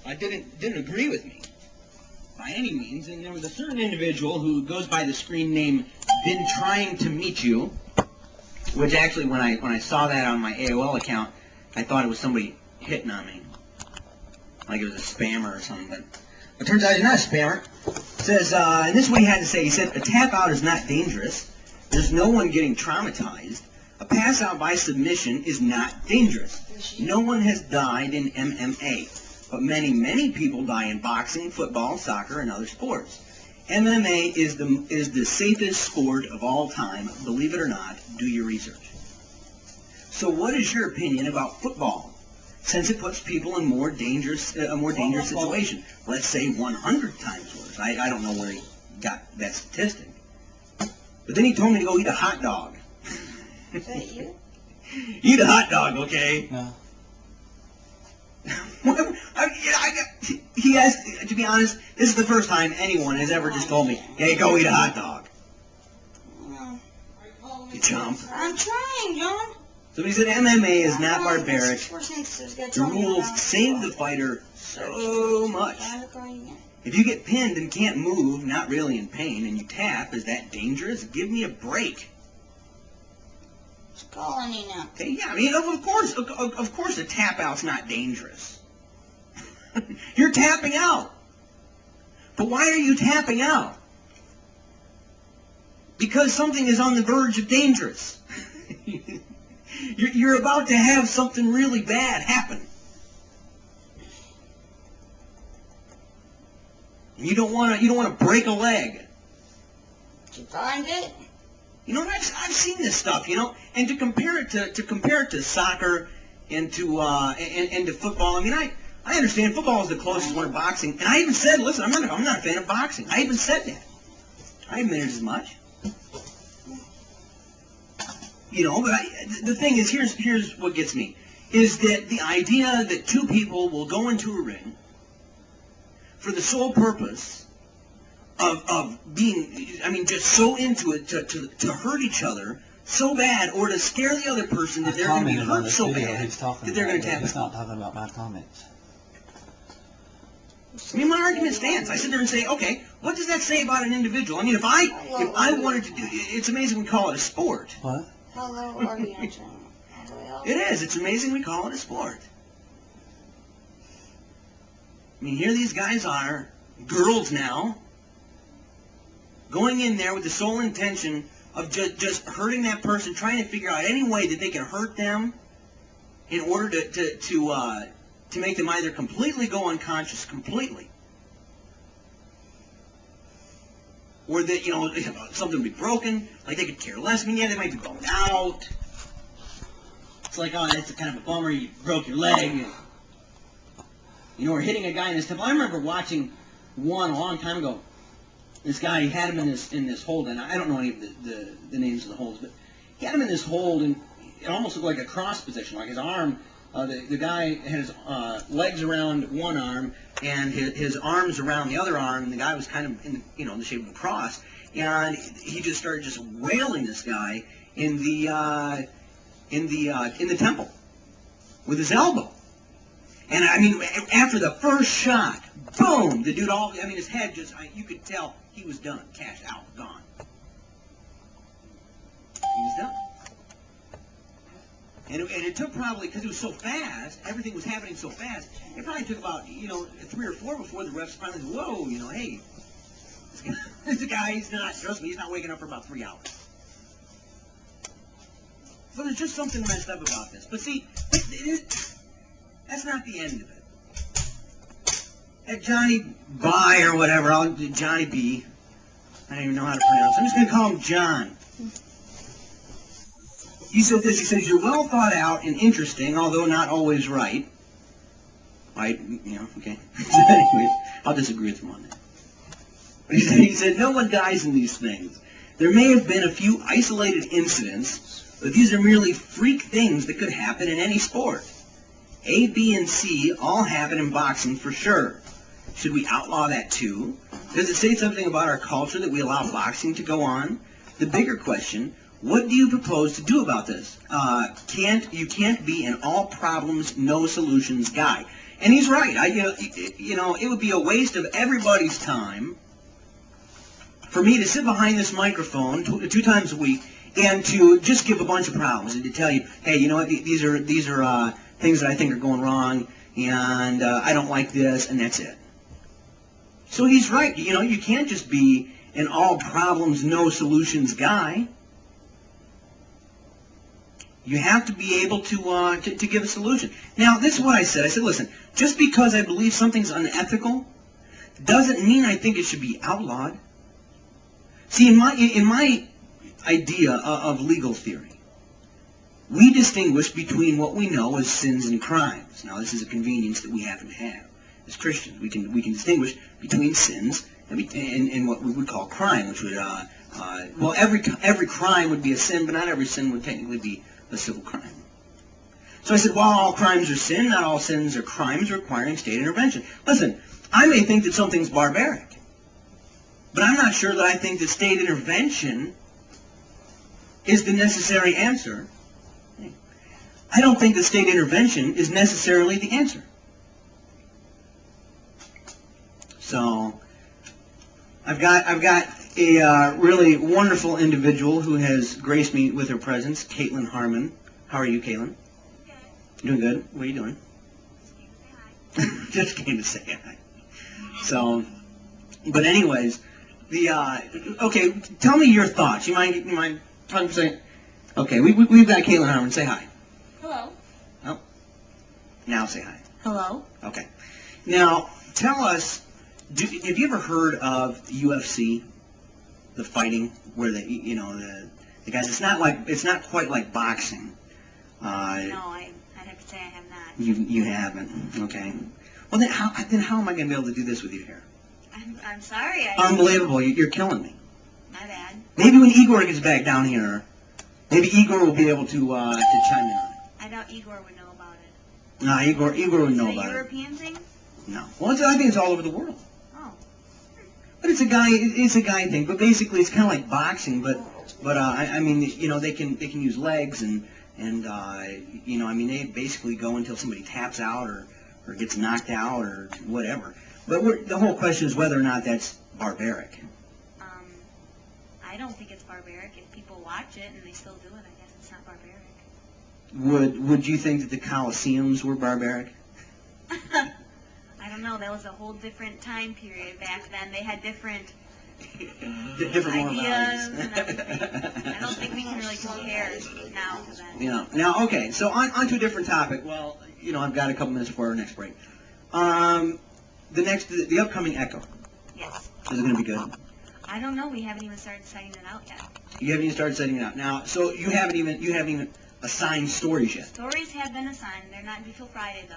certainly didn't agree with me by any means. And there was a certain individual who goes by the screen name "Been Trying to Meet You," which actually, when I saw that on my AOL account, I thought it was somebody hitting on me, like it was a spammer or something. But it turns out he's not a spammer. It says, and this is what he had to say. He said, "A tap out is not dangerous. There's no one getting traumatized. A pass out by submission is not dangerous. No one has died in MMA, but many people die in boxing, football, soccer, and other sports. MMA is the safest sport of all time. Believe it or not, do your research." So what is your opinion about football? Since it puts people in a more dangerous situation. Let's say 100 times worse. I don't know where he got that statistic. But then he told me to go eat a hot dog. Is that you? Eat a hot dog, okay? No. He asked, to be honest, this is the first time anyone has ever just told me, "Hey, go eat a hot dog." No. You chump. I'm trying, John. So he said MMA is not barbaric. The The rules save the fighter so much. If you get pinned and can't move, not really in pain, and you tap, is that dangerous? Give me a break. It's calling you now. Okay, yeah, I mean, of course a tap out's not dangerous. You're tapping out. But why are you tapping out? Because something is on the verge of dangerous. You're about to have something really bad happen. And you don't want to break a leg. Did you find it? You know, I've seen this stuff, you know, and to compare it to soccer and to football. I mean, I understand football is the closest one to boxing, and I even said, listen, I'm not a fan of boxing. I even said that. I admitted as much. You know, but the thing is, here's what gets me, is that the idea that two people will go into a ring for the sole purpose of being, I mean, just so into it to hurt each other so bad, or to scare the other person that they're going to be hurt so bad that they're going to tap. He's not talking about my comments. I mean, my argument stands. I sit there and say, okay, what does that say about an individual? I mean, if I wanted to do, it's amazing we call it a sport. What? How low are you actually? It is. It's amazing we call it a sport. I mean, here these guys are, girls now, going in there with the sole intention of just hurting that person, trying to figure out any way that they can hurt them in order to make them either completely go unconscious, completely, or that, you know, something would be broken, like they could care less. I mean, yeah, they might be going out. It's like, oh, that's kind of a bummer, you broke your leg. You know, or hitting a guy in his temple. I remember watching one a long time ago. This guy, he had him in this hold, and I don't know any of the names of the holds, but he had him in this hold, and it almost looked like a cross position, like his arm. The guy had his legs around one arm and his arms around the other arm, and the guy was kind of in the shape of a cross, and he just started just wailing this guy in the temple with his elbow. And I mean, after the first shot, boom, the dude his head just, you could tell he was done, cashed out, gone. He was done. And it took probably, because it was so fast, everything was happening so fast, it probably took about, 3 or 4 before the refs finally said, whoa, hey, this guy, trust me, he's not waking up for about 3 hours. So there's just something messed up about this. But see, that's not the end of it. That johnebii or whatever, johnebii, I don't even know how to pronounce it. I'm just going to call him John. He said this, he says, you're well thought out and interesting, although not always right. Okay. Anyways, I'll disagree with him on that. But he said, no one dies in these things. There may have been a few isolated incidents, but these are merely freak things that could happen in any sport. A, B, and C all happen in boxing for sure. Should we outlaw that too? Does it say something about our culture that we allow boxing to go on? The bigger question, What do you propose to do about this? You can't be an all problems, no solutions guy. And he's right. It would be a waste of everybody's time for me to sit behind this microphone two times a week and to just give a bunch of problems and to tell you, hey, you know what? These are things that I think are going wrong, and I don't like this, and that's it. So he's right. You can't just be an all problems, no solutions guy. You have to be able to give a solution. Now, this is what I said. I said, listen, just because I believe something's unethical doesn't mean I think it should be outlawed. See, in my idea of legal theory, we distinguish between what we know as sins and crimes. Now, this is a convenience that we happen to have as Christians. We can distinguish between sins and what we would call crime, which would well, every crime would be a sin, but not every sin would technically be a civil crime. So I said, while all crimes are sin, not all sins are crimes requiring state intervention. Listen, I may think that something's barbaric, but I'm not sure that I think that state intervention is the necessary answer. I don't think that state intervention is necessarily the answer. So I've got a really wonderful individual who has graced me with her presence, Caitlin Harmon. How are you, Caitlin? Good. Doing good? What are you doing? Just came to say hi. So, but anyways, okay, tell me your thoughts. You mind talking for a second? Okay, we've got Caitlin Harmon. Say hi. Hello. Oh, now say hi. Hello. Okay. Now, tell us, have you ever heard of UFC, the fighting, where the guys? It's not quite like boxing. No, I'd have to say I have not. You haven't. Okay. Well, then how am I going to be able to do this with you here? I'm sorry. Unbelievable! You're killing me. My bad. Maybe when Igor gets back down here, maybe Igor will be able to chime in on it. I doubt Igor would know about it. No, Igor would know Is it about a it. European thing? No. Well, I think it's all over the world. Oh. But it's a guy thing. But basically, it's kind of like boxing. But I mean, they can use legs and I mean, they basically go until somebody taps out or gets knocked out or whatever. But the whole question is whether or not that's barbaric. I don't think it's barbaric. If people watch it and they still do it, I guess it's not barbaric. Would you think that the Colosseums were barbaric? I don't know. That was a whole different time period back then. They had different ideas and everything. I don't think we can really compare now to then. Yeah. Now, okay. So on to a different topic. Well, I've got a couple minutes before our next break. The upcoming Echo. Yes. Is it going to be good? I don't know. We haven't even started setting it out yet. You haven't even started setting it out. Now, so you haven't even assigned stories yet. Stories have been assigned. They're not due till Friday, though.